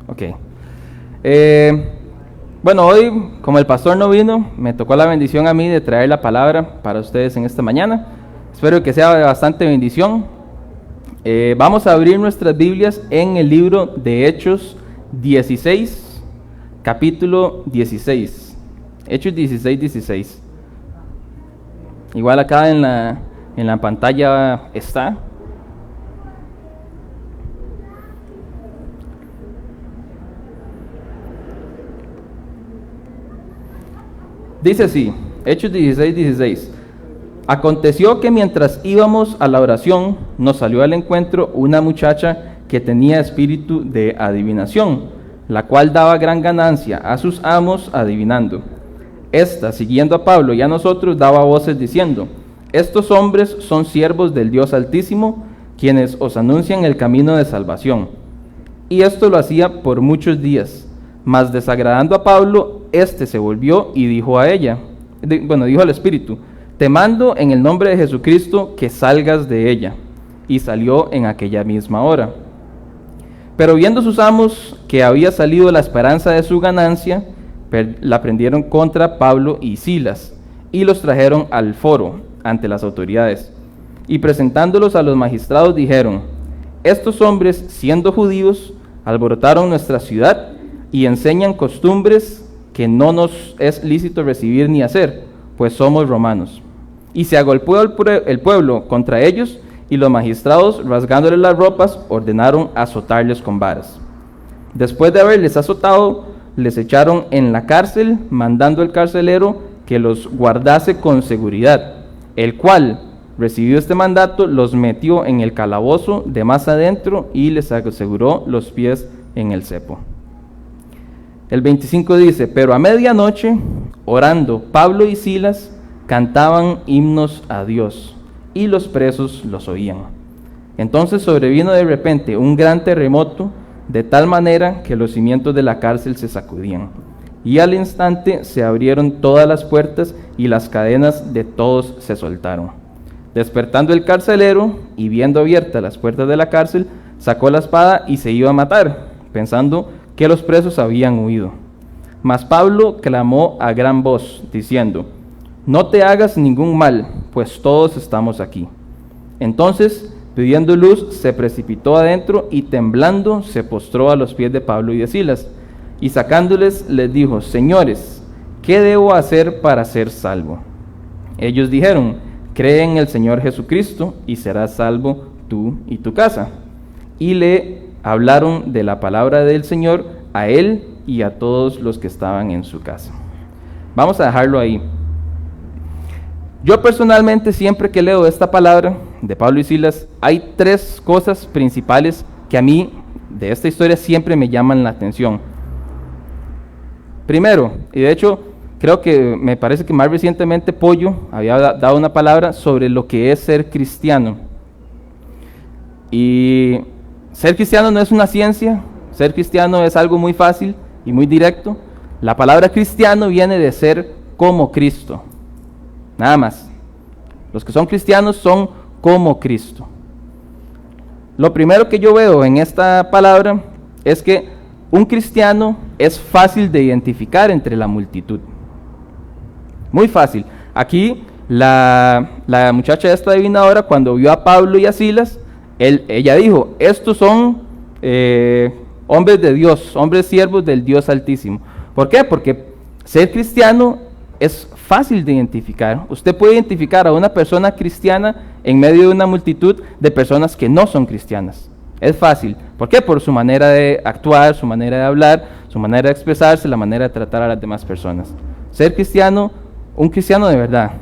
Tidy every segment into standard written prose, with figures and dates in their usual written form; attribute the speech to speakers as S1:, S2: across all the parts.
S1: Ok. Bueno, hoy, como el pastor no vino, me tocó la bendición a mí de traer la palabra para ustedes en esta mañana. Espero que sea de bastante bendición. Vamos a abrir nuestras Biblias en el libro de Hechos 16, capítulo 16. Hechos 16, 16. Igual acá en la pantalla está. Dice así, Hechos 16, 16. Aconteció que mientras íbamos a la oración, nos salió al encuentro una muchacha que tenía espíritu de adivinación, la cual daba gran ganancia a sus amos adivinando. Esta, siguiendo a Pablo y a nosotros, daba voces diciendo: estos hombres son siervos del Dios Altísimo, quienes os anuncian el camino de salvación. Y esto lo hacía por muchos días, mas desagradando a Pablo, éste se volvió y dijo a ella, dijo al espíritu: te mando en el nombre de Jesucristo que salgas de ella. Y salió en aquella misma hora. Pero viendo sus amos que había salido la esperanza de su ganancia, la prendieron contra Pablo y Silas, y los trajeron al foro ante las autoridades. Y presentándolos a los magistrados dijeron: estos hombres, siendo judíos, alborotaron nuestra ciudad y enseñan costumbres que no nos es lícito recibir ni hacer, pues somos romanos. Y se agolpó el pueblo contra ellos, y los magistrados, rasgándoles las ropas, ordenaron azotarles con varas. Después de haberles azotado, les echaron en la cárcel, mandando el carcelero que los guardase con seguridad, el cual, recibido este mandato, los metió en el calabozo de más adentro y les aseguró los pies en el cepo. El 25 dice: pero a medianoche, orando, Pablo y Silas cantaban himnos a Dios, y los presos los oían. Entonces sobrevino de repente un gran terremoto, de tal manera que los cimientos de la cárcel se sacudían, y al instante se abrieron todas las puertas y las cadenas de todos se soltaron. Despertando el carcelero y viendo abiertas las puertas de la cárcel, sacó la espada y se iba a matar, pensando que los presos habían huido. Mas Pablo clamó a gran voz, diciendo: no te hagas ningún mal, pues todos estamos aquí. Entonces, pidiendo luz, se precipitó adentro y temblando se postró a los pies de Pablo y de Silas, y sacándoles les dijo: señores, ¿qué debo hacer para ser salvo? Ellos dijeron: cree en el Señor Jesucristo y serás salvo tú y tu casa. Y le hablaron de la palabra del Señor a él y a todos los que estaban en su casa. Vamos a dejarlo ahí. Yo personalmente, siempre que leo esta palabra de Pablo y Silas, hay tres cosas principales que a mí de esta historia siempre me llaman la atención. Primero, y de hecho creo que me parece que más recientemente Pollo había dado una palabra sobre lo que es ser cristiano. Y ser cristiano no es una ciencia, ser cristiano es algo muy fácil y muy directo. La palabra cristiano viene de ser como Cristo. Nada más. Los que son cristianos son como Cristo. Lo primero que yo veo en esta palabra es que un cristiano es fácil de identificar entre la multitud. Muy fácil. Aquí la muchacha esta adivinadora, cuando vio a Pablo y a Silas, ella dijo: estos son hombres de Dios, hombres siervos del Dios Altísimo. ¿Por qué? Porque ser cristiano es fácil de identificar. Usted puede identificar a una persona cristiana en medio de una multitud de personas que no son cristianas. Es fácil. ¿Por qué? Por su manera de actuar, su manera de hablar, su manera de expresarse, la manera de tratar a las demás personas. Ser cristiano, un cristiano de verdad.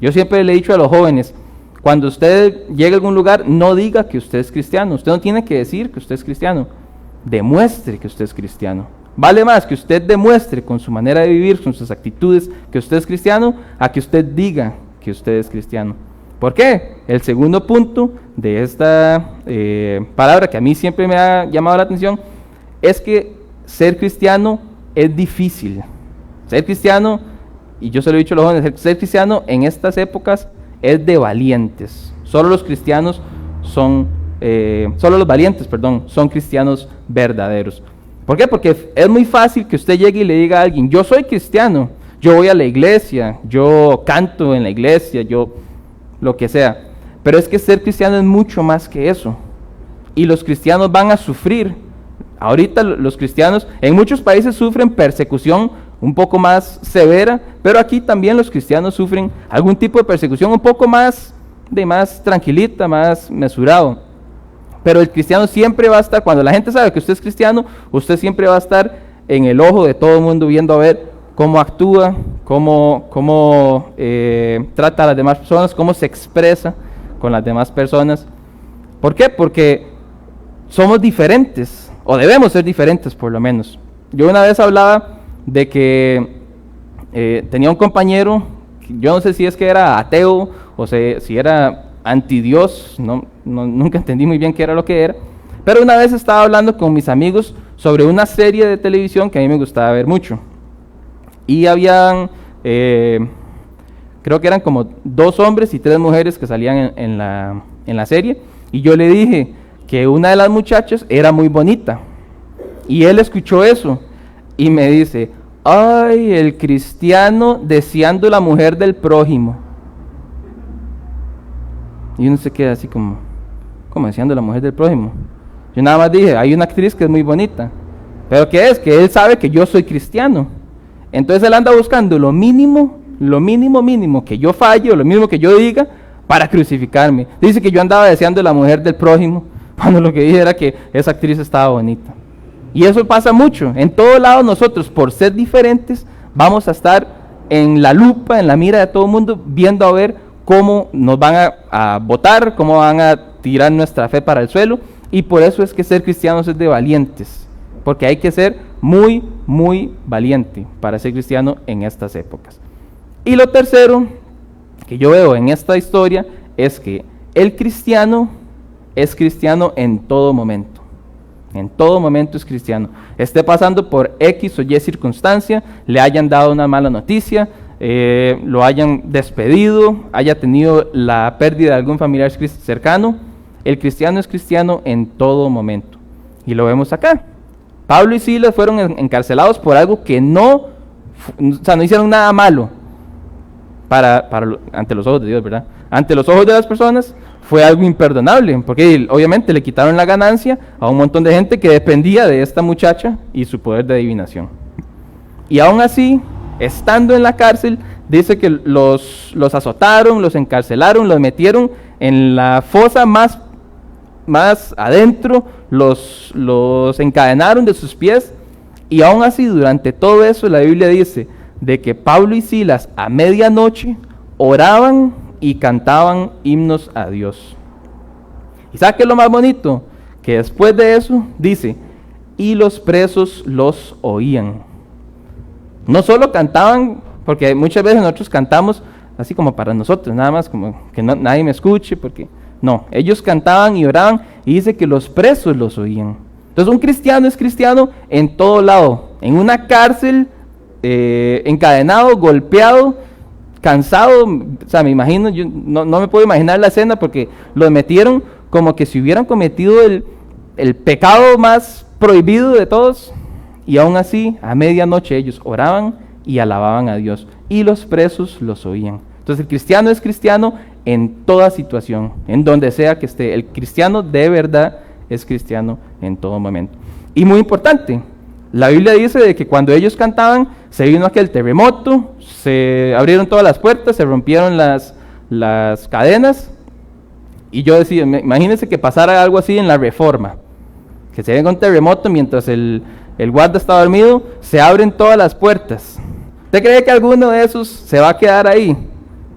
S1: Yo siempre le he dicho a los jóvenes: cuando usted llegue a algún lugar, no diga que usted es cristiano. Usted no tiene que decir que usted es cristiano. Demuestre que usted es cristiano. Vale más que usted demuestre con su manera de vivir, con sus actitudes, que usted es cristiano, a que usted diga que usted es cristiano. ¿Por qué? El segundo punto de esta palabra que a mí siempre me ha llamado la atención es que ser cristiano es difícil. Ser cristiano, y yo se lo he dicho a los jóvenes, ser cristiano en estas épocas es de valientes. Solo los valientes son cristianos verdaderos. ¿Por qué? Porque es muy fácil que usted llegue y le diga a alguien, yo soy cristiano, yo voy a la iglesia, yo canto en la iglesia, yo lo que sea. Pero es que ser cristiano es mucho más que eso. Y los cristianos van a sufrir. Ahorita los cristianos en muchos países sufren persecución un poco más severa, pero aquí también los cristianos sufren algún tipo de persecución un poco más tranquilita, más mesurado. Pero el cristiano siempre va a estar, cuando la gente sabe que usted es cristiano, usted siempre va a estar en el ojo de todo el mundo, viendo a ver cómo actúa, cómo trata a las demás personas, cómo se expresa con las demás personas. ¿Por qué? Porque somos diferentes, o debemos ser diferentes por lo menos. Yo una vez hablaba de que tenía un compañero, yo no sé si es que era ateo, o si era anti-Dios, nunca entendí muy bien qué era lo que era, pero una vez estaba hablando con mis amigos sobre una serie de televisión que a mí me gustaba ver mucho. Y habían, creo que eran como 2 hombres y 3 mujeres que salían en la serie, y yo le dije que una de las muchachas era muy bonita, y él escuchó eso, y me dice, ay, el cristiano deseando la mujer del prójimo. Y uno se queda así como deseando la mujer del prójimo. Yo nada más dije, hay una actriz que es muy bonita, pero ¿qué es? Que él sabe que yo soy cristiano. Entonces él anda buscando lo mínimo que yo falle, o lo mínimo que yo diga, para crucificarme. Dice que yo andaba deseando la mujer del prójimo, cuando lo que dije era que esa actriz estaba bonita. Y eso pasa mucho. En todo lado nosotros, por ser diferentes, vamos a estar en la lupa, en la mira de todo el mundo, viendo a ver cómo nos van a votar, cómo van a tirar nuestra fe para el suelo. Y por eso es que ser cristianos es de valientes, porque hay que ser muy, muy valiente para ser cristiano en estas épocas. Y lo tercero que yo veo en esta historia es que el cristiano es cristiano en todo momento. En todo momento es cristiano. Esté pasando por X o Y circunstancia, le hayan dado una mala noticia, lo hayan despedido, haya tenido la pérdida de algún familiar cercano, el cristiano es cristiano en todo momento. Y lo vemos acá. Pablo y Silas fueron encarcelados por algo que no hicieron nada malo ante los ojos de Dios, ¿verdad? Ante los ojos de las personas fue algo imperdonable, porque obviamente le quitaron la ganancia a un montón de gente que dependía de esta muchacha y su poder de adivinación. Y aún así, estando en la cárcel, dice que los azotaron, los encarcelaron, los metieron en la fosa más adentro, los encadenaron de sus pies, y aún así durante todo eso la Biblia dice de que Pablo y Silas a medianoche oraban y cantaban himnos a Dios. ¿Y sabe qué es lo más bonito? Que después de eso dice, y los presos los oían. No solo cantaban, porque muchas veces nosotros cantamos así como para nosotros, nada más como que nadie me escuche, porque no, ellos cantaban y oraban, y dice que los presos los oían. Entonces un cristiano es cristiano en todo lado, en una cárcel, encadenado, golpeado, cansado, o sea, me imagino, yo no me puedo imaginar la escena, porque los metieron como que si hubieran cometido el pecado más prohibido de todos, y aún así, a medianoche ellos oraban y alababan a Dios, y los presos los oían. Entonces el cristiano es cristiano en toda situación, en donde sea que esté. El cristiano de verdad es cristiano en todo momento. Y muy importante, la Biblia dice de que cuando ellos cantaban, se vino aquel terremoto, se abrieron todas las puertas, se rompieron las cadenas, y yo decía, imagínense que pasara algo así en la Reforma, que se venga un terremoto mientras el guarda está dormido, se abren todas las puertas. ¿Usted cree que alguno de esos se va a quedar ahí?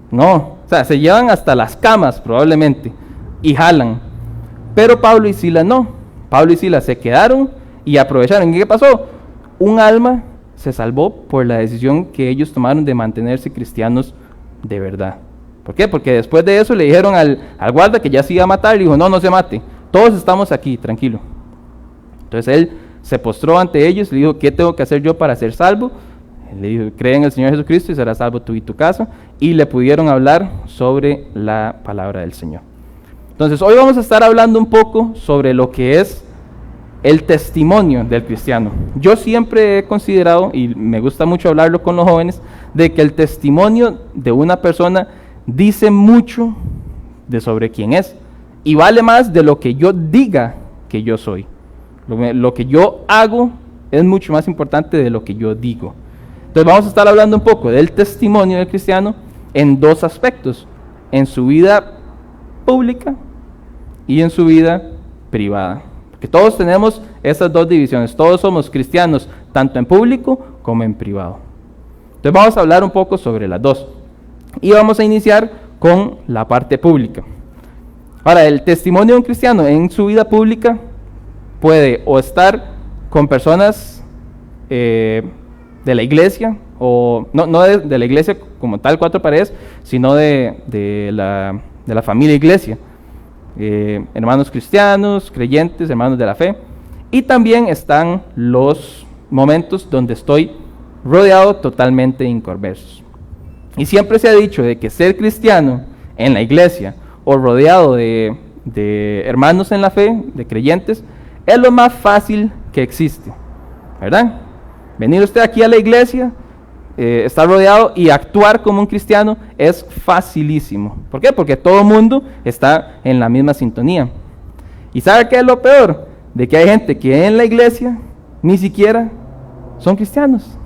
S1: No, o sea, se llevan hasta las camas probablemente, y jalan. Pero Pablo y Silas no, Pablo y Silas se quedaron y aprovecharon. ¿Y qué pasó? Un alma se salvó por la decisión que ellos tomaron de mantenerse cristianos de verdad. ¿Por qué? Porque después de eso le dijeron al guarda que ya se iba a matar, y dijo, no se mate, todos estamos aquí, tranquilo. Entonces él se postró ante ellos, le dijo, ¿qué tengo que hacer yo para ser salvo? Le dijo, cree en el Señor Jesucristo y serás salvo tú y tu casa, y le pudieron hablar sobre la palabra del Señor. Entonces hoy vamos a estar hablando un poco sobre lo que es el testimonio del cristiano. Yo siempre he considerado, y me gusta mucho hablarlo con los jóvenes, de que el testimonio de una persona dice mucho de sobre quién es, y vale más de lo que yo diga que yo soy. Lo que yo hago es mucho más importante de lo que yo digo. Entonces vamos a estar hablando un poco del testimonio del cristiano en dos aspectos: en su vida pública y en su vida privada. Porque todos tenemos esas dos divisiones, todos somos cristianos, tanto en público como en privado. Entonces vamos a hablar un poco sobre las dos. Y vamos a iniciar con la parte pública. Ahora, el testimonio de un cristiano en su vida pública puede o estar con personas de la iglesia, o no de la iglesia como tal, cuatro paredes, sino de la familia iglesia. Hermanos cristianos, creyentes, hermanos de la fe. Y también están los momentos donde estoy rodeado totalmente de inconversos. Y siempre se ha dicho de que ser cristiano en la iglesia o rodeado de hermanos en la fe, de creyentes, es lo más fácil que existe, ¿verdad? Venir usted aquí a la iglesia, estar rodeado y actuar como un cristiano es facilísimo. ¿Por qué? Porque todo el mundo está en la misma sintonía. ¿Y sabe qué es lo peor? De que hay gente que en la iglesia ni siquiera son cristianos.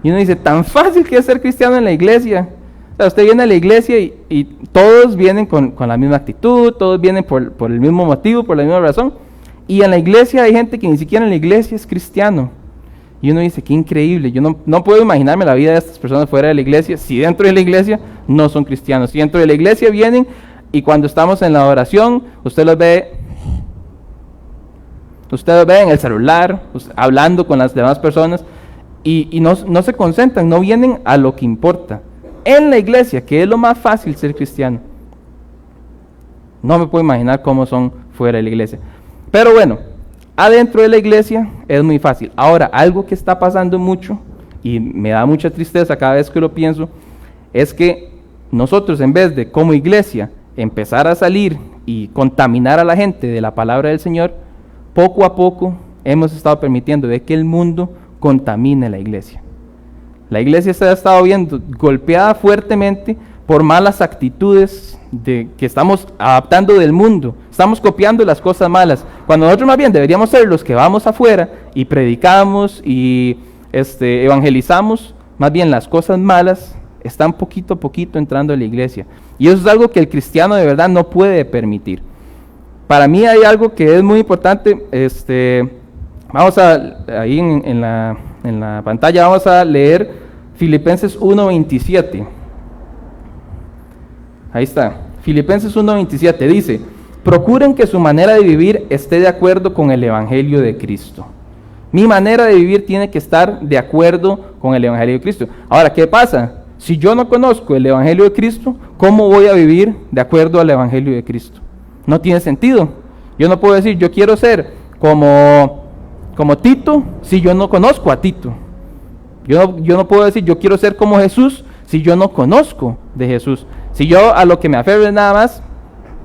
S1: Y uno dice, tan fácil que es ser cristiano en la iglesia. O sea, usted viene a la iglesia y todos vienen con la misma actitud, todos vienen por el mismo motivo, por la misma razón. Y en la iglesia hay gente que ni siquiera en la iglesia es cristiano. Y uno dice, qué increíble, yo no puedo imaginarme la vida de estas personas fuera de la iglesia, si dentro de la iglesia no son cristianos. Si dentro de la iglesia vienen y cuando estamos en la oración, usted los ve en el celular, hablando con las demás personas, y no se concentran, no vienen a lo que importa. En la iglesia, que es lo más fácil ser cristiano, no me puedo imaginar cómo son fuera de la iglesia. Pero bueno, adentro de la iglesia es muy fácil. Ahora, algo que está pasando mucho, y me da mucha tristeza cada vez que lo pienso, es que nosotros, en vez de como iglesia empezar a salir y contaminar a la gente de la palabra del Señor, poco a poco hemos estado permitiendo de que el mundo contamine la iglesia. La iglesia se ha estado viendo golpeada fuertemente por malas actitudes que estamos adaptando del mundo. Estamos copiando las cosas malas, cuando nosotros más bien deberíamos ser los que vamos afuera y predicamos y evangelizamos. Más bien las cosas malas están poquito a poquito entrando a la iglesia, y eso es algo que el cristiano de verdad no puede permitir. Para mí hay algo que es muy importante. Vamos ahí en la pantalla vamos a leer Filipenses 1:27. Ahí está, Filipenses 1:27 dice: procuren que su manera de vivir esté de acuerdo con el Evangelio de Cristo. Mi manera de vivir tiene que estar de acuerdo con el Evangelio de Cristo. Ahora, ¿qué pasa? Si yo no conozco el Evangelio de Cristo, ¿cómo voy a vivir de acuerdo al Evangelio de Cristo? No tiene sentido. Yo no puedo decir, yo quiero ser como Tito, si yo no conozco a Tito. Yo no puedo decir, yo quiero ser como Jesús, si yo no conozco de Jesús. Si yo a lo que me aferro es nada más,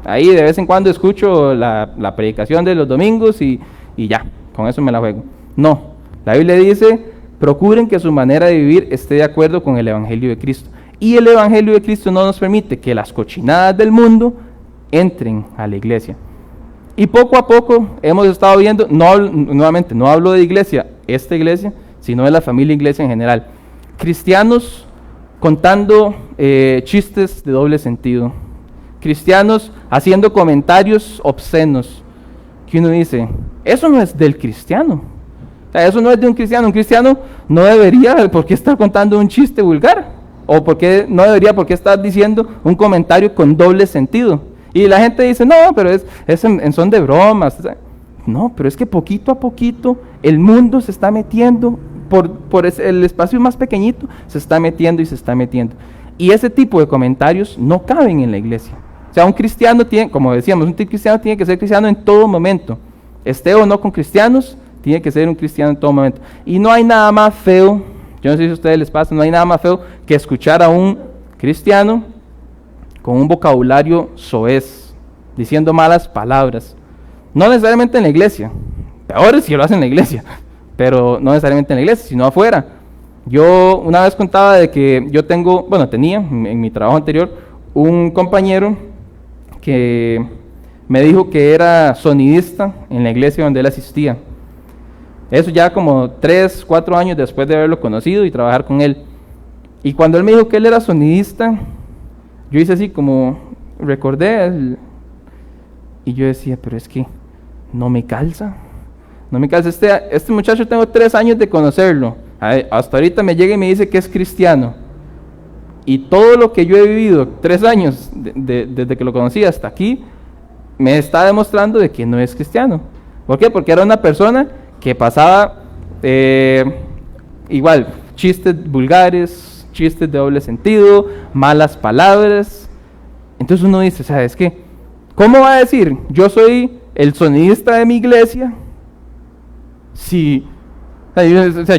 S1: ahí de vez en cuando escucho la predicación de los domingos y ya, con eso me la juego. No, la Biblia dice, procuren que su manera de vivir esté de acuerdo con el Evangelio de Cristo. Y el Evangelio de Cristo no nos permite que las cochinadas del mundo entren a la iglesia. Y poco a poco hemos estado viendo, nuevamente no hablo de esta iglesia, sino de la familia iglesia en general. Cristianos contando chistes de doble sentido. Cristianos haciendo comentarios obscenos. Que uno dice, eso no es del cristiano. O sea, eso no es de un cristiano. Un cristiano no debería por qué estar contando un chiste vulgar. O no debería por qué estar diciendo un comentario con doble sentido. Y la gente dice, no, pero son de bromas. No, pero es que poquito a poquito el mundo se está metiendo, por el espacio más pequeñito, se está metiendo y se está metiendo. Y ese tipo de comentarios no caben en la iglesia. O sea, un cristiano tiene, como decíamos, un cristiano tiene que ser cristiano en todo momento. Esté o no con cristianos, tiene que ser un cristiano en todo momento. Y no hay nada más feo, yo no sé si a ustedes les pasa, no hay nada más feo que escuchar a un cristiano con un vocabulario soez, diciendo malas palabras. No necesariamente en la iglesia, Peor si lo hacen en la iglesia, pero no necesariamente en la iglesia, sino afuera. Yo una vez contaba de que yo tenía en mi trabajo anterior un compañero que me dijo que era sonidista en la iglesia donde él asistía. Eso ya como 3, 4 años después de haberlo conocido y trabajar con él. Y cuando él me dijo que él era sonidista, yo hice así como, recordé, y yo decía, pero es que no me calza. No me calza. Este muchacho tengo 3 años de conocerlo. Hasta ahorita me llega y me dice que es cristiano. Y todo lo que yo he vivido, 3 años, desde que lo conocí hasta aquí, me está demostrando de que no es cristiano. ¿Por qué? Porque era una persona que pasaba igual, chistes vulgares, chistes de doble sentido, malas palabras. Entonces uno dice, o sea, es que, ¿cómo va a decir, yo soy el sonidista de mi iglesia? Si,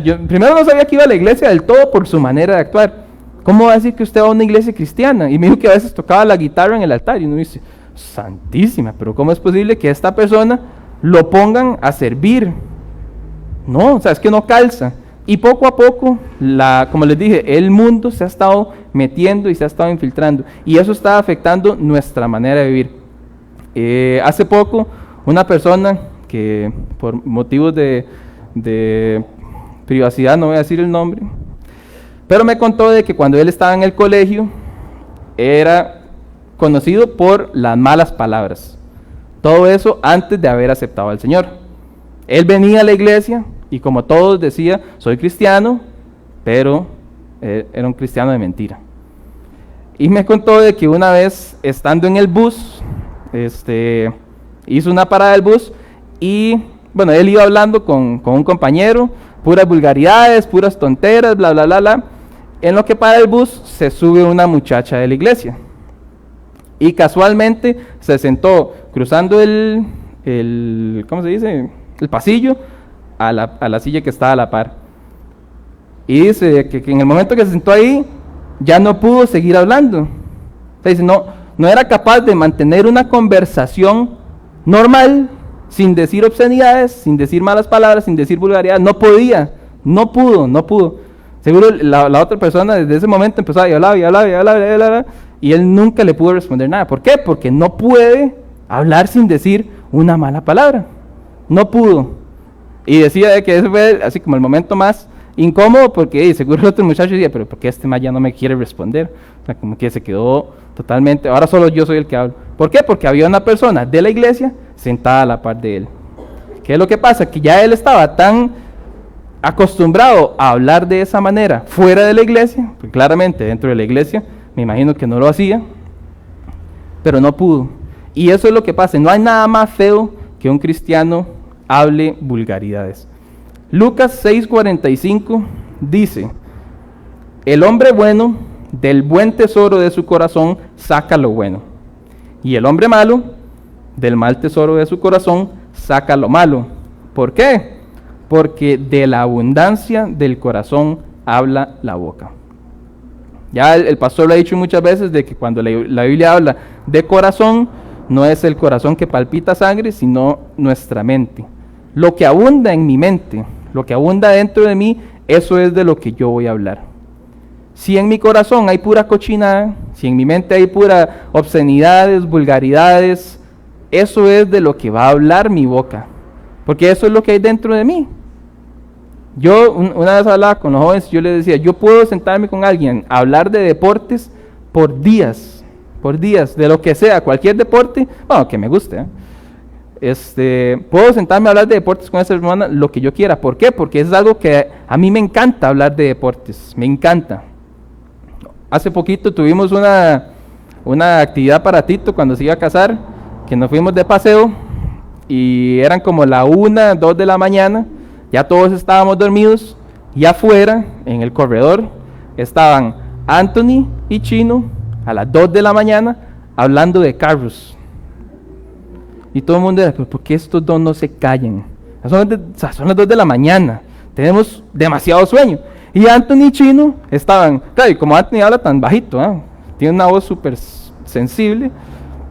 S1: yo primero no sabía que iba a la iglesia del todo por su manera de actuar. ¿Cómo va a decir que usted va a una iglesia cristiana? Y me dijo que a veces tocaba la guitarra en el altar, y uno dice, santísima, pero ¿cómo es posible que esta persona lo pongan a servir? No, o sea, es que no calza. Y poco a poco, como les dije, el mundo se ha estado metiendo y se ha estado infiltrando. Y eso está afectando nuestra manera de vivir. Hace poco, una persona que por motivos de privacidad, no voy a decir el nombre, pero me contó de que cuando él estaba en el colegio, era conocido por las malas palabras. Todo eso antes de haber aceptado al Señor. Él venía a la iglesia y como todos decía, soy cristiano, pero era un cristiano de mentira. Y me contó de que una vez, estando en el bus, hizo una parada del bus y, bueno, él iba hablando con un compañero, puras vulgaridades, puras tonteras, bla, bla, bla, bla. En lo que para el bus, se sube una muchacha de la iglesia. Y casualmente se sentó cruzando ¿cómo se dice? El pasillo a la silla que estaba a la par. Y dice que en el momento que se sentó ahí, ya no pudo seguir hablando. O sea, dice, no era capaz de mantener una conversación normal, sin decir obscenidades, sin decir malas palabras, sin decir vulgaridades. No podía, no pudo. Seguro la otra persona desde ese momento empezó a hablar, y él nunca le pudo responder nada. ¿Por qué? Porque no puede hablar sin decir una mala palabra. No pudo. Y decía que ese fue así como el momento más incómodo, porque seguro el otro muchacho decía, pero ¿por qué este más ya no me quiere responder? O sea, como que se quedó totalmente, ahora solo yo soy el que hablo. ¿Por qué? Porque había una persona de la iglesia sentada a la par de él. ¿Qué es lo que pasa? Que ya él estaba tan acostumbrado a hablar de esa manera fuera de la iglesia, porque claramente dentro de la iglesia me imagino que no lo hacía, pero no pudo. Y eso es lo que pasa. No hay nada más feo que un cristiano hable vulgaridades. Lucas 6:45 dice, el hombre bueno del buen tesoro de su corazón saca lo bueno, y el hombre malo del mal tesoro de su corazón saca lo malo. ¿Por qué? Porque de la abundancia del corazón habla la boca. Ya el pastor lo ha dicho muchas veces, de que cuando la Biblia habla de corazón, no es el corazón que palpita sangre, sino nuestra mente. Lo que abunda en mi mente, lo que abunda dentro de mí, eso es de lo que yo voy a hablar. Si en mi corazón hay pura cochinada, si en mi mente hay pura obscenidades, vulgaridades, eso es de lo que va a hablar mi boca, porque eso es lo que hay dentro de mí. Yo una vez hablaba con los jóvenes, yo les decía, yo puedo sentarme con alguien a hablar de deportes por días, de lo que sea, cualquier deporte, bueno, que me guste, puedo sentarme a hablar de deportes con esa hermana, lo que yo quiera. ¿Por qué? Porque es algo que a mí me encanta hablar de deportes, me encanta. Hace poquito tuvimos una actividad para Tito cuando se iba a casar, que nos fuimos de paseo, y eran como la 1, 2 de la mañana, ya todos estábamos dormidos, y afuera, en el corredor, estaban Anthony y Chino, a las 2 de la mañana, hablando de carros. Y todo el mundo era, ¿por qué estos dos no se callan? Son las 2 de la mañana, tenemos demasiado sueño. Y Anthony y Chino estaban, claro, y como Anthony habla tan bajito, tiene una voz súper sensible,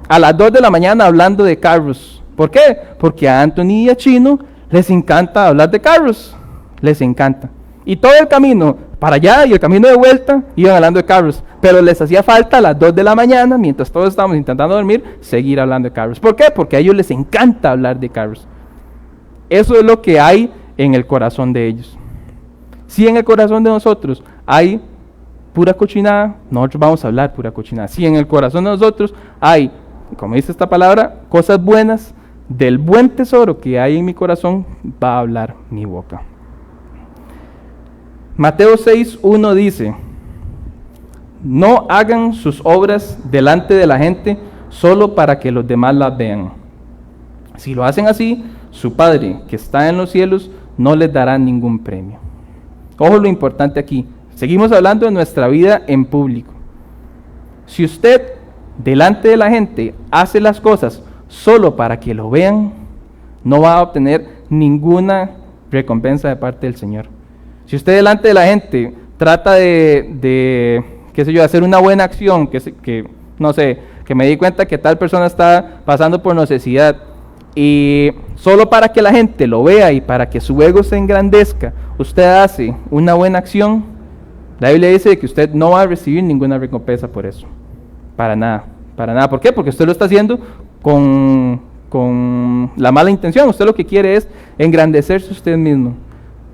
S1: a las 2 de la mañana hablando de carros. ¿Por qué? Porque a Anthony y a Chino les encanta hablar de carros, les encanta. Y todo el camino para allá y el camino de vuelta iban hablando de carros, pero les hacía falta a las 2 de la mañana, mientras todos estábamos intentando dormir, seguir hablando de carros. ¿Por qué? Porque a ellos les encanta hablar de carros. Eso es lo que hay en el corazón de ellos. Si en el corazón de nosotros hay pura cochinada, nosotros vamos a hablar pura cochinada. Si en el corazón de nosotros hay, como dice esta palabra, cosas buenas, del buen tesoro que hay en mi corazón, va a hablar mi boca. Mateo 6:1 dice: no hagan sus obras delante de la gente solo para que los demás las vean. Si lo hacen así, su Padre que está en los cielos no les dará ningún premio. Ojo lo importante aquí. Seguimos hablando de nuestra vida en público. Si usted delante de la gente hace las cosas solo para que lo vean, no va a obtener ninguna recompensa de parte del Señor. Si usted delante de la gente trata de qué sé yo, hacer una buena acción, que me di cuenta que tal persona está pasando por necesidad, y solo para que la gente lo vea y para que su ego se engrandezca, usted hace una buena acción, la Biblia dice que usted no va a recibir ninguna recompensa por eso. Para nada, para nada. ¿Por qué? Porque usted lo está haciendo con la mala intención. Usted lo que quiere es engrandecerse usted mismo.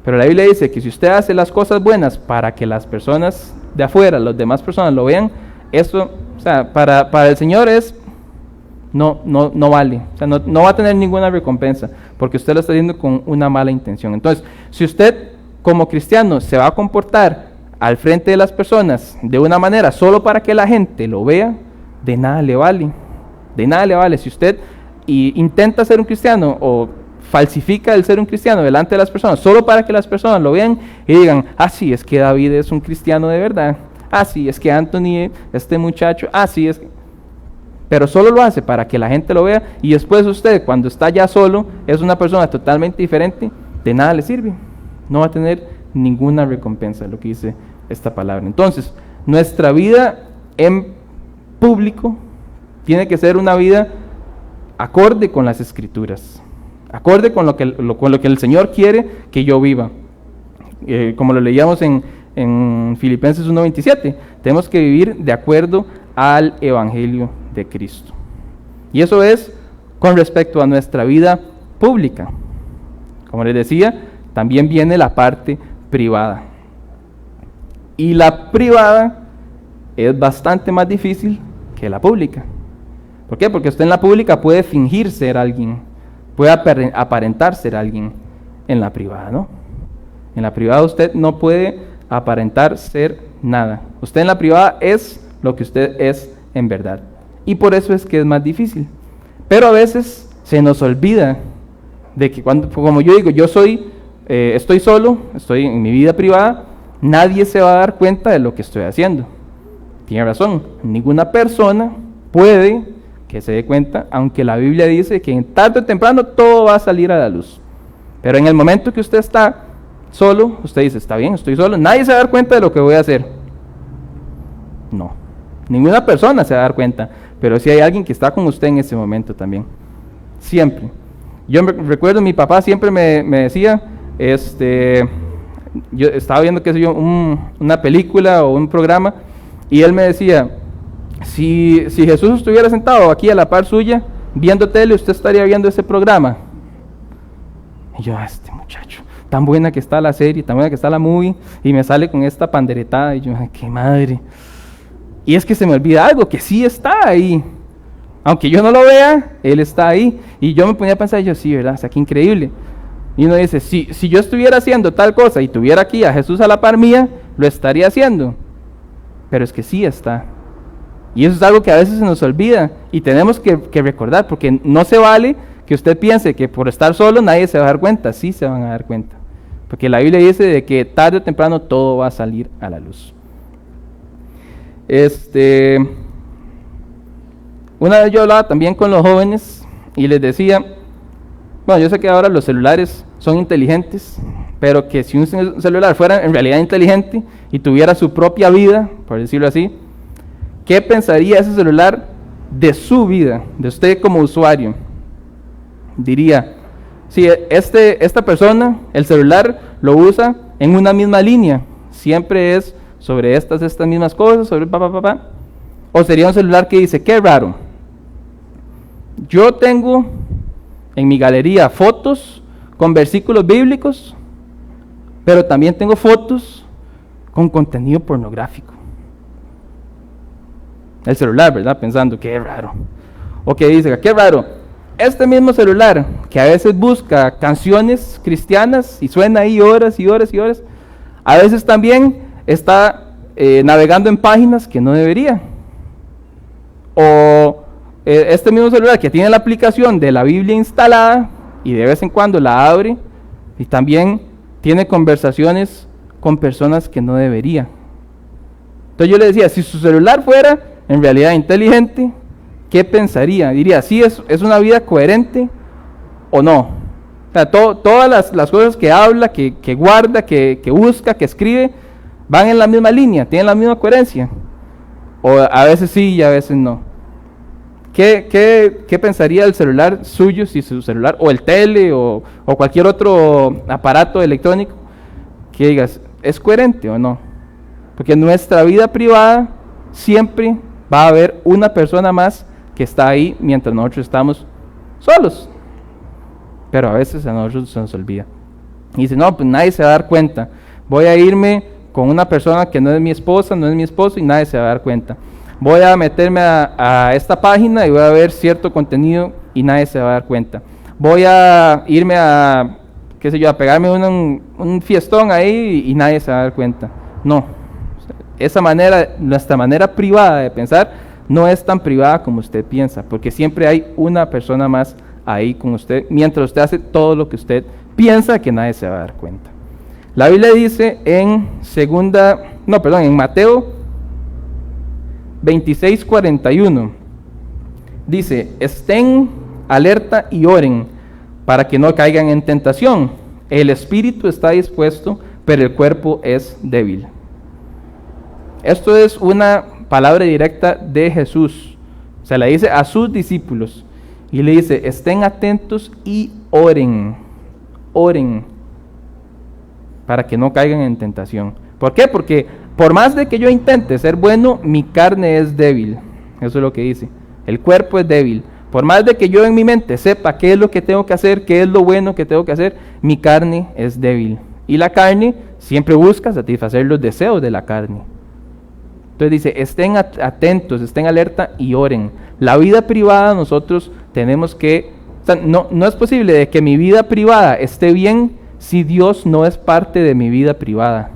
S1: Pero la Biblia dice que si usted hace las cosas buenas para que las personas de afuera, las demás personas lo vean, eso, o sea, para el Señor no vale. O sea, no va a tener ninguna recompensa, porque usted lo está haciendo con una mala intención. Entonces, si usted como cristiano se va a comportar al frente de las personas de una manera solo para que la gente lo vea, de nada le vale. De nada le vale. Si usted intenta ser un cristiano o falsifica el ser un cristiano delante de las personas solo para que las personas lo vean y digan: sí, es que David es un cristiano de verdad, sí, es que Anthony, este muchacho, sí, es que... pero solo lo hace para que la gente lo vea, y después usted, cuando está ya solo, es una persona totalmente diferente, de nada le sirve. No va a tener ninguna recompensa, lo que dice esta palabra. Entonces, nuestra vida en público tiene que ser una vida acorde con las Escrituras, acorde con lo que el Señor quiere que yo viva. Como lo leíamos en Filipenses 1:27, tenemos que vivir de acuerdo al Evangelio de Cristo. Y eso es con respecto a nuestra vida pública. Como les decía, también viene la parte privada. Y la privada es bastante más difícil que la pública. ¿Por qué? Porque usted en la pública puede fingir ser alguien, puede aparentar ser alguien. En la privada, ¿no? En la privada usted no puede aparentar ser nada. Usted en la privada es lo que usted es en verdad. Y por eso es que es más difícil. Pero a veces se nos olvida de que como yo digo, estoy solo, estoy en mi vida privada, nadie se va a dar cuenta de lo que estoy haciendo. Tiene razón, ninguna persona puede que se dé cuenta, aunque la Biblia dice que en tarde o temprano todo va a salir a la luz. Pero en el momento que usted está solo, usted dice: está bien, estoy solo, nadie se va a dar cuenta de lo que voy a hacer. No, ninguna persona se va a dar cuenta, pero sí hay alguien que está con usted en ese momento también, siempre. Yo recuerdo, mi papá siempre me decía, yo estaba viendo, qué sé yo, una película o un programa, y él me decía: si Jesús estuviera sentado aquí a la par suya, viendo tele, usted estaría viendo ese programa. Y yo: este muchacho, tan buena que está la serie, tan buena que está la movie, y me sale con esta panderetada, y yo: qué madre. Y es que se me olvida algo, que sí está ahí. Aunque yo no lo vea, Él está ahí. Y yo me ponía a pensar, yo: sí, ¿verdad? O sea, qué increíble. Y uno dice: si yo estuviera haciendo tal cosa y tuviera aquí a Jesús a la par mía, lo estaría haciendo. Pero es que sí está. Y eso es algo que a veces se nos olvida y tenemos que recordar, porque no se vale que usted piense que por estar solo nadie se va a dar cuenta. Sí se van a dar cuenta, porque la Biblia dice de que tarde o temprano todo va a salir a la luz. Una vez yo hablaba también con los jóvenes y les decía, bueno, yo sé que ahora los celulares son inteligentes, pero que si un celular fuera en realidad inteligente y tuviera su propia vida, por decirlo así, ¿qué pensaría ese celular de su vida, de usted como usuario? Diría: si esta persona, el celular, lo usa en una misma línea, siempre es sobre estas mismas cosas, sobre o sería un celular que dice, qué raro, yo tengo en mi galería fotos con versículos bíblicos, pero también tengo fotos con contenido pornográfico. El celular, ¿verdad? Pensando, qué raro. O que dice, qué raro, este mismo celular que a veces busca canciones cristianas y suena ahí horas y horas y horas, a veces también está navegando en páginas que no debería. O este mismo celular que tiene la aplicación de la Biblia instalada y de vez en cuando la abre y también tiene conversaciones con personas que no debería. Entonces yo le decía, si su celular fuera en realidad inteligente, ¿qué pensaría? Diría, ¿sí es una vida coherente o no? O sea, todas las cosas que habla, que guarda, que busca, que escribe, van en la misma línea, tienen la misma coherencia. O a veces sí y a veces no. ¿Qué pensaría el celular suyo si su celular, o el tele, o cualquier otro aparato electrónico, que digas, ¿es coherente o no? Porque en nuestra vida privada siempre va a haber una persona más que está ahí mientras nosotros estamos solos. Pero a veces a nosotros se nos olvida. Y dice, no, pues nadie se va a dar cuenta. Voy a irme con una persona que no es mi esposa, no es mi esposo, y nadie se va a dar cuenta. Voy a meterme a esta página y voy a ver cierto contenido y nadie se va a dar cuenta. Voy a irme a, qué sé yo, a pegarme un fiestón ahí y nadie se va a dar cuenta. No, esa manera, nuestra manera privada de pensar no es tan privada como usted piensa, porque siempre hay una persona más ahí con usted, mientras usted hace todo lo que usted piensa que nadie se va a dar cuenta. La Biblia dice en Mateo 26:41, dice, estén alerta y oren para que no caigan en tentación. El espíritu está dispuesto, pero el cuerpo es débil. Esto es una palabra directa de Jesús. Se la dice a sus discípulos y le dice, estén atentos y oren, oren, para que no caigan en tentación. ¿Por qué? Porque por más de que yo intente ser bueno, mi carne es débil. Eso es lo que dice. El cuerpo es débil. Por más de que yo en mi mente sepa qué es lo que tengo que hacer, qué es lo bueno que tengo que hacer, mi carne es débil. Y la carne siempre busca satisfacer los deseos de la carne. Entonces dice, estén atentos, estén alerta y oren. La vida privada nosotros tenemos que... O sea, no es posible de que mi vida privada esté bien si Dios no es parte de mi vida privada.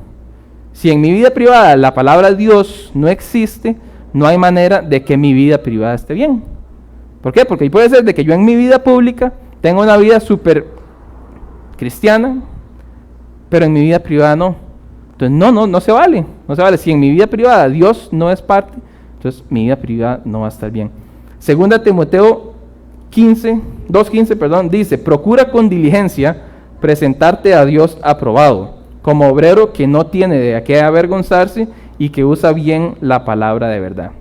S1: Si en mi vida privada la palabra Dios no existe, no hay manera de que mi vida privada esté bien. ¿Por qué? Porque puede ser de que yo en mi vida pública tenga una vida súper cristiana, pero en mi vida privada no. Entonces no se vale, no se vale. Si en mi vida privada Dios no es parte, entonces mi vida privada no va a estar bien. Segunda Timoteo 2:15, dice, procura con diligencia presentarte a Dios aprobado, como obrero que no tiene de qué avergonzarse y que usa bien la palabra de verdad.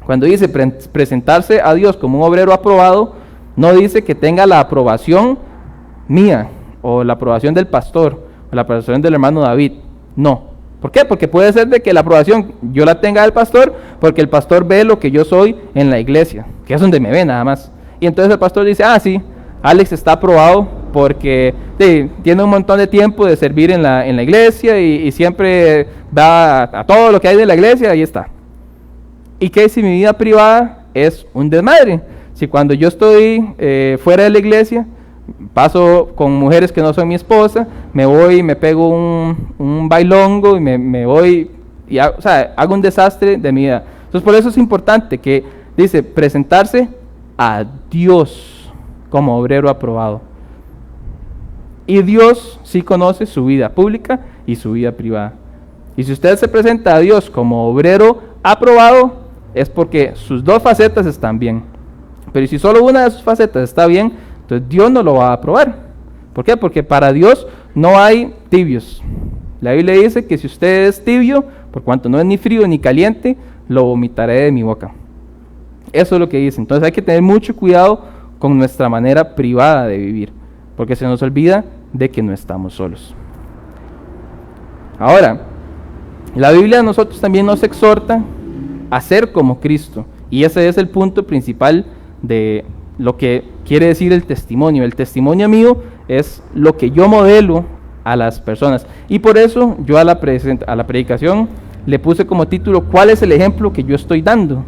S1: Cuando dice presentarse a Dios como un obrero aprobado, no dice que tenga la aprobación mía, o la aprobación del pastor, o la aprobación del hermano David. No. ¿Por qué? Porque puede ser de que la aprobación yo la tenga del pastor, porque el pastor ve lo que yo soy en la iglesia, que es donde me ve nada más. Y entonces el pastor dice, sí, Alex está aprobado porque tiene un montón de tiempo de servir en la iglesia y siempre va a todo lo que hay de la iglesia, ahí está. ¿Y qué si mi vida privada es un desmadre? Si cuando yo estoy fuera de la iglesia, paso con mujeres que no son mi esposa, me voy y me pego un bailongo y me voy y hago un desastre de mi vida. Entonces por eso es importante que dice presentarse a Dios como obrero aprobado. Y Dios sí conoce su vida pública y su vida privada. Y si usted se presenta a Dios como obrero aprobado, es porque sus dos facetas están bien. Pero si solo una de sus facetas está bien, entonces Dios no lo va a aprobar. ¿Por qué? Porque para Dios no hay tibios. La Biblia dice que si usted es tibio, por cuanto no es ni frío ni caliente, lo vomitaré de mi boca. Eso es lo que dice. Entonces hay que tener mucho cuidado con nuestra manera privada de vivir. porque se nos olvida de que no estamos solos. Ahora, la Biblia a nosotros también nos exhorta a ser como Cristo, y ese es el punto principal de lo que quiere decir el testimonio. El testimonio mío es lo que yo modelo a las personas, y por eso yo a la predicación le puse como título: ¿cuál es el ejemplo que yo estoy dando?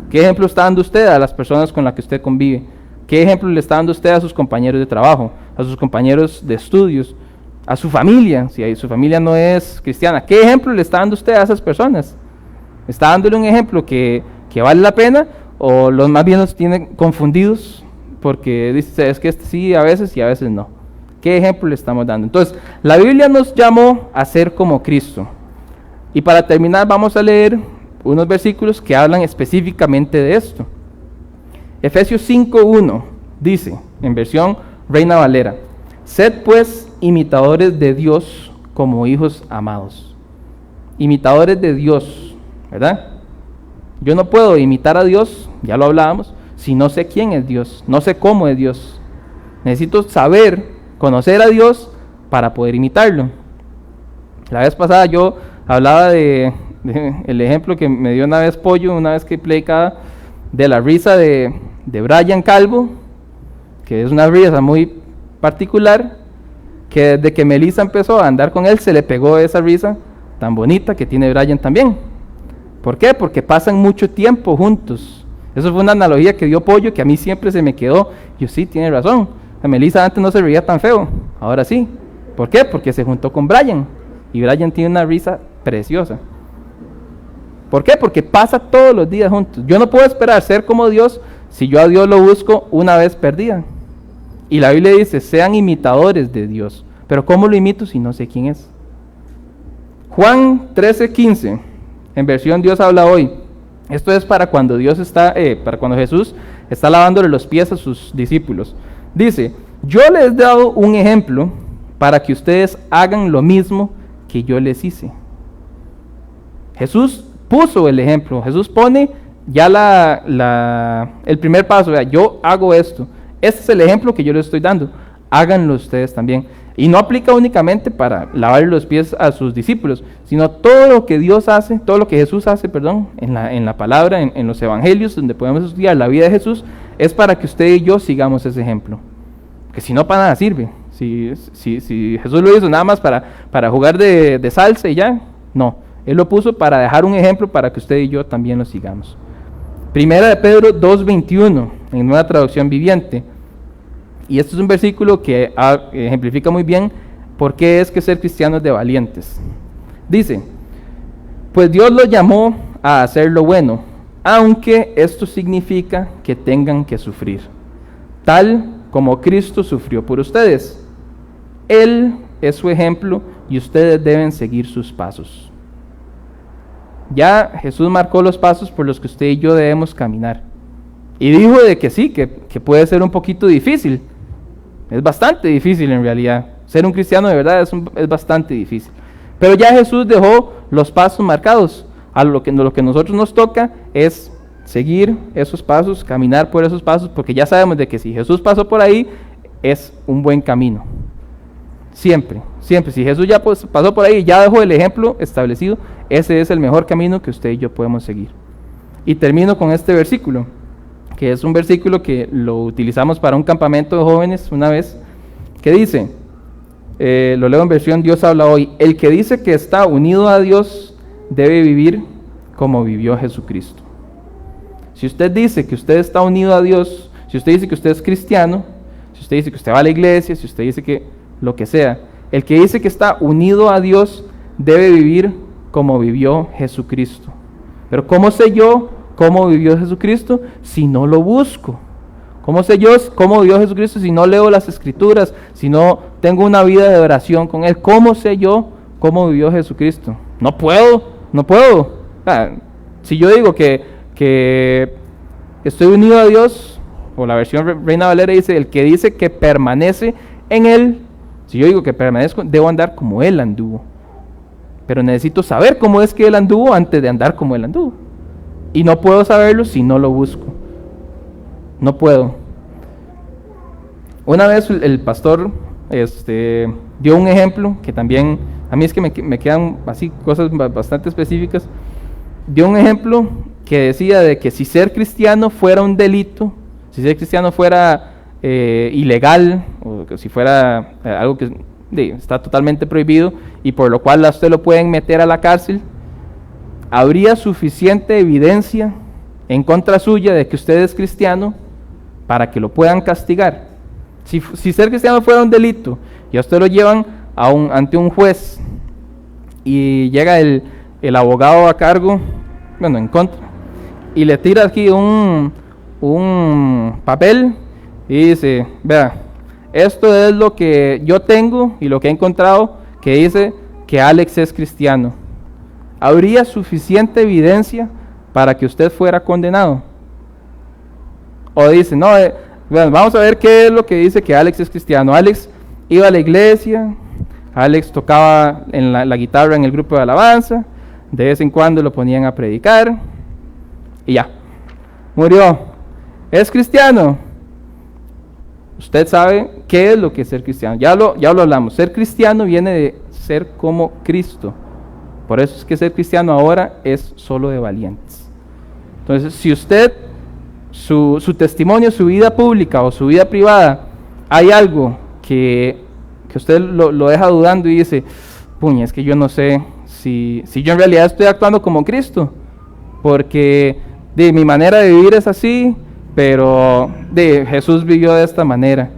S1: ¿Qué ejemplo está dando usted a las personas con las que usted convive? ¿Qué ejemplo le está dando usted a sus compañeros de trabajo, a sus compañeros de estudios, a su familia, si su familia no es cristiana? ¿Qué ejemplo le está dando usted a esas personas? ¿Está dándole un ejemplo que vale la pena, o los más bien los tienen confundidos porque dice, es que este sí a veces y a veces no? ¿Qué ejemplo le estamos dando? Entonces, la Biblia nos llamó a ser como Cristo. Y para terminar vamos a leer unos versículos que hablan específicamente de esto. Efesios 5:1 dice, en versión Reina Valera: sed pues imitadores de Dios como hijos amados. Imitadores de Dios, ¿verdad? Yo no puedo imitar a Dios, ya lo hablábamos, si no sé quién es Dios, no sé cómo es Dios. Necesito saber, conocer a Dios para poder imitarlo. La vez pasada yo hablaba de el ejemplo que me dio una vez Pollo, una vez que predicaba, de la risa de Brian Calvo, que es una risa muy particular, que desde que Melissa empezó a andar con él se le pegó esa risa tan bonita que tiene Brian también. ¿Por qué? Porque pasan mucho tiempo juntos. Eso fue una analogía que dio Pollo que a mí siempre se me quedó. Yo sí, tiene razón. A Melissa antes no se reía tan feo, ahora sí. ¿Por qué? Porque se juntó con Brian, y Brian tiene una risa preciosa. ¿Por qué? Porque pasa todos los días juntos. Yo no puedo esperar ser como Dios si yo a Dios lo busco una vez perdida. Y la Biblia dice, sean imitadores de Dios. Pero ¿cómo lo imito si no sé quién es? Juan 13:15, en versión Dios habla hoy. Esto es para cuando cuando Jesús está lavándole los pies a sus discípulos. Dice, yo les he dado un ejemplo para que ustedes hagan lo mismo que yo les hice. Jesús puso el ejemplo. Jesús pone ya el primer paso. Yo hago esto. Este es el ejemplo que yo les estoy dando. Háganlo ustedes también. Y no aplica únicamente para lavar los pies a sus discípulos, sino todo lo que Dios hace, todo lo que Jesús hace, en la palabra, en los evangelios, donde podemos estudiar la vida de Jesús, es para que usted y yo sigamos ese ejemplo. Que si no, para nada sirve. Si Jesús lo hizo nada más para jugar de salsa y ya, no. Él lo puso para dejar un ejemplo para que usted y yo también lo sigamos. Primera de Pedro 2:21, en Nueva Traducción Viviente. Y este es un versículo que ejemplifica muy bien por qué es que ser cristianos de valientes. Dice, pues Dios los llamó a hacer lo bueno, aunque esto significa que tengan que sufrir, tal como Cristo sufrió por ustedes. Él es su ejemplo y ustedes deben seguir sus pasos. Ya Jesús marcó los pasos por los que usted y yo debemos caminar. Y dijo de que sí, que puede ser un poquito difícil. Es bastante difícil en realidad. Ser un cristiano de verdad es bastante difícil. Pero ya Jesús dejó los pasos marcados. A lo que nosotros nos toca es seguir esos pasos, caminar por esos pasos, porque ya sabemos de que si Jesús pasó por ahí, es un buen camino. Siempre, siempre. Si Jesús ya pasó por ahí y ya dejó el ejemplo establecido, ese es el mejor camino que usted y yo podemos seguir. Y termino con este versículo, que es un versículo que lo utilizamos para un campamento de jóvenes una vez, que dice, lo leo en versión Dios habla hoy: el que dice que está unido a Dios debe vivir como vivió Jesucristo. Si usted dice que usted está unido a Dios, si usted dice que usted es cristiano, si usted dice que usted va a la iglesia, si usted dice que lo que sea, el que dice que está unido a Dios debe vivir como vivió Jesucristo. Pero ¿cómo sé yo cómo vivió Jesucristo si no lo busco? ¿Cómo sé yo cómo vivió Jesucristo si no leo las Escrituras, si no tengo una vida de oración con Él? ¿Cómo sé yo cómo vivió Jesucristo? No puedo. Si yo digo que estoy unido a Dios, o la versión Reina Valera dice, el que dice que permanece en Él, si yo digo que permanezco, debo andar como Él anduvo. Pero necesito saber cómo es que Él anduvo antes de andar como Él anduvo. Y no puedo saberlo si no lo busco. No puedo. Una vez el pastor dio un ejemplo que también, a mí es que me quedan así cosas bastante específicas. Dio un ejemplo que decía de que si ser cristiano fuera un delito, si ser cristiano fuera ilegal, o que si fuera algo que está totalmente prohibido y por lo cual a usted lo pueden meter a la cárcel, habría suficiente evidencia en contra suya de que usted es cristiano para que lo puedan castigar. Si ser cristiano fuera un delito y a usted lo llevan ante un juez y llega el abogado a cargo, bueno, en contra, y le tira aquí un papel y dice, vea, esto es lo que yo tengo y lo que he encontrado que dice que Alex es cristiano. ¿Habría suficiente evidencia para que usted fuera condenado? O dice, no, bueno, vamos a ver qué es lo que dice que Alex es cristiano. Alex iba a la iglesia, Alex tocaba en la guitarra en el grupo de alabanza, de vez en cuando lo ponían a predicar, y ya, murió. ¿Es cristiano? Usted sabe qué es lo que es ser cristiano. Ya lo hablamos. Ser cristiano viene de ser como Cristo. Por eso es que ser cristiano ahora es solo de valientes. Entonces, si usted, su testimonio, su vida pública o su vida privada, hay algo que usted lo deja dudando y dice, puña, es que yo no sé si yo en realidad estoy actuando como Cristo, porque mi manera de vivir es así, pero Jesús vivió de esta manera,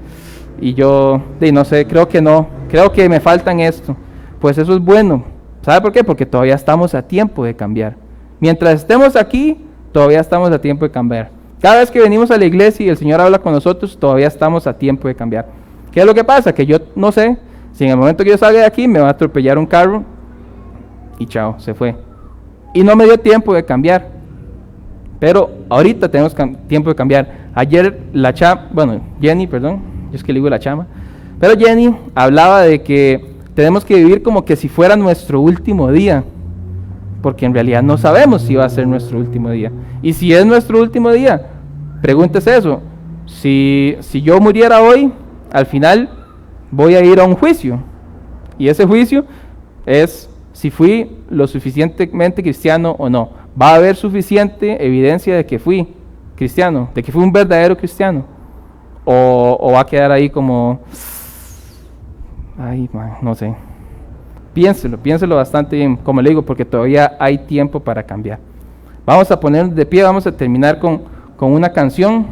S1: y yo no sé, creo que me faltan esto. Pues eso es bueno. ¿Sabe por qué? Porque todavía estamos a tiempo de cambiar. Mientras estemos aquí, todavía estamos a tiempo de cambiar. Cada vez que venimos a la iglesia y el Señor habla con nosotros, todavía estamos a tiempo de cambiar. ¿Qué es lo que pasa? Que yo no sé si en el momento que yo salga de aquí me va a atropellar un carro y chao, se fue. Y no me dio tiempo de cambiar. Pero ahorita tenemos tiempo de cambiar. Ayer Jenny, yo es que le digo la chama, pero Jenny hablaba de que tenemos que vivir como que si fuera nuestro último día, porque en realidad no sabemos si va a ser nuestro último día. Y si es nuestro último día, pregúntese eso. Si yo muriera hoy, al final voy a ir a un juicio, y ese juicio es si fui lo suficientemente cristiano o no. Va a haber suficiente evidencia de que fui cristiano, de que fui un verdadero cristiano, o va a quedar ahí como, no sé. Piénselo bastante bien, como le digo, porque todavía hay tiempo para cambiar. Vamos a ponernos de pie, vamos a terminar con una canción.